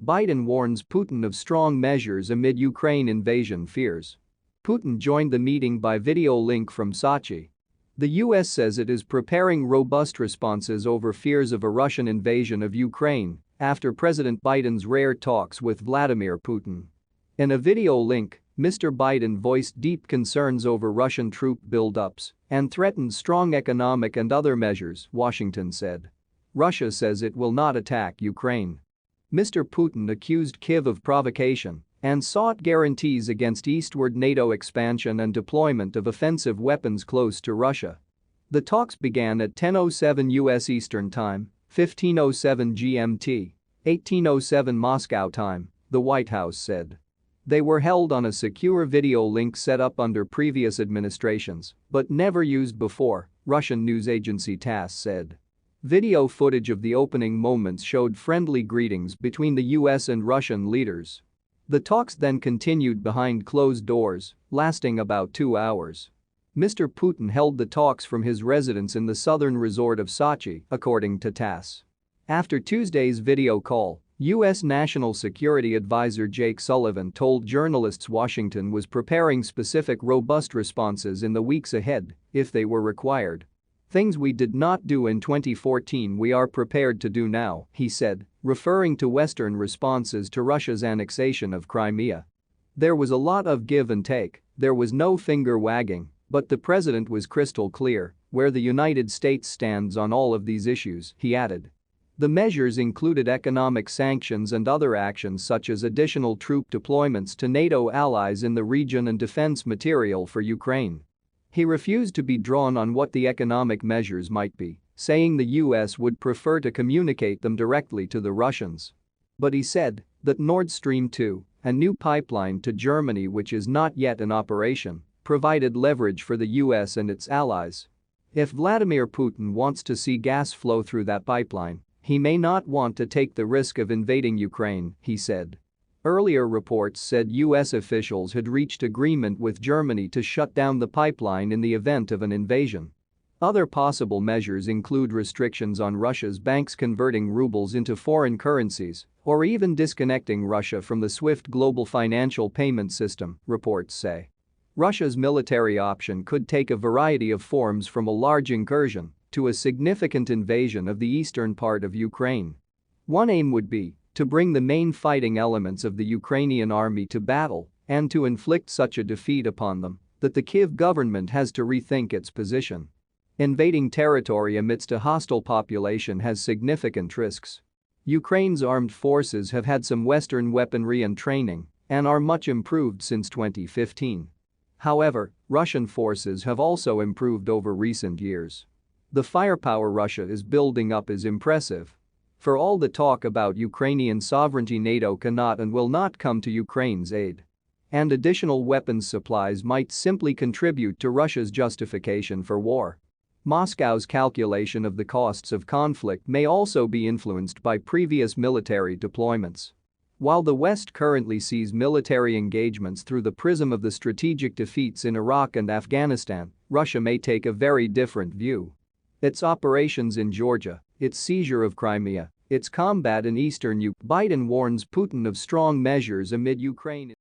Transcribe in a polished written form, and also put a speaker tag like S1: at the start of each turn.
S1: Biden warns Putin of strong measures amid Ukraine invasion fears. Putin joined the meeting by video link from Sochi. The US says it is preparing robust responses over fears of a Russian invasion of Ukraine after President Biden's rare talks with Vladimir Putin. In a video link, Mr. Biden voiced deep concerns over Russian troop buildups and threatened strong economic and other measures, Washington said. Russia says it will not attack Ukraine. Mr. Putin accused Kyiv of provocation and sought guarantees against eastward NATO expansion and deployment of offensive weapons close to Russia. The talks began at 10:07 U.S. Eastern Time, 15:07 GMT, 18:07 Moscow time, the White House said. They were held on a secure video link set up under previous administrations but never used before, Russian news agency Tass said. Video footage of the opening moments showed friendly greetings between the US and Russian leaders. The talks then continued behind closed doors, lasting about 2 hours. Mr. Putin held the talks from his residence in the southern resort of Sochi, according to Tass. After Tuesday's video call, U.S. National Security Advisor Jake Sullivan told journalists Washington was preparing specific robust responses in the weeks ahead if they were required. "Things we did not do in 2014 we are prepared to do now," he said, referring to Western responses to Russia's annexation of Crimea. "There was a lot of give and take, there was no finger wagging, but the president was crystal clear where the United States stands on all of these issues," he added. The measures included economic sanctions and other actions such as additional troop deployments to NATO allies in the region and defense material for Ukraine. He refused to be drawn on what the economic measures might be, saying the US would prefer to communicate them directly to the Russians. But he said that Nord Stream 2, a new pipeline to Germany which is not yet in operation, provided leverage for the US and its allies. If Vladimir Putin wants to see gas flow through that pipeline, he may not want to take the risk of invading Ukraine, he said. Earlier reports said US officials had reached agreement with Germany to shut down the pipeline in the event of an invasion. Other possible measures include restrictions on Russia's banks converting rubles into foreign currencies or even disconnecting Russia from the SWIFT global financial payment system, reports say. Russia's military option could take a variety of forms from a large incursion to a significant invasion of the eastern part of Ukraine. One aim would be to bring the main fighting elements of the Ukrainian army to battle and to inflict such a defeat upon them that the Kyiv government has to rethink its position. Invading territory amidst a hostile population has significant risks. Ukraine's armed forces have had some Western weaponry and training and are much improved since 2015. However, Russian forces have also improved over recent years. The firepower Russia is building up is impressive. For all the talk about Ukrainian sovereignty, NATO cannot and will not come to Ukraine's aid. And additional weapons supplies might simply contribute to Russia's justification for war. Moscow's calculation of the costs of conflict may also be influenced by previous military deployments. While the West currently sees military engagements through the prism of the strategic defeats in Iraq and Afghanistan, Russia may take a very different view. Its operations in Georgia, its seizure of Crimea, its combat in eastern Ukraine. Biden warns Putin of strong measures amid Ukraine.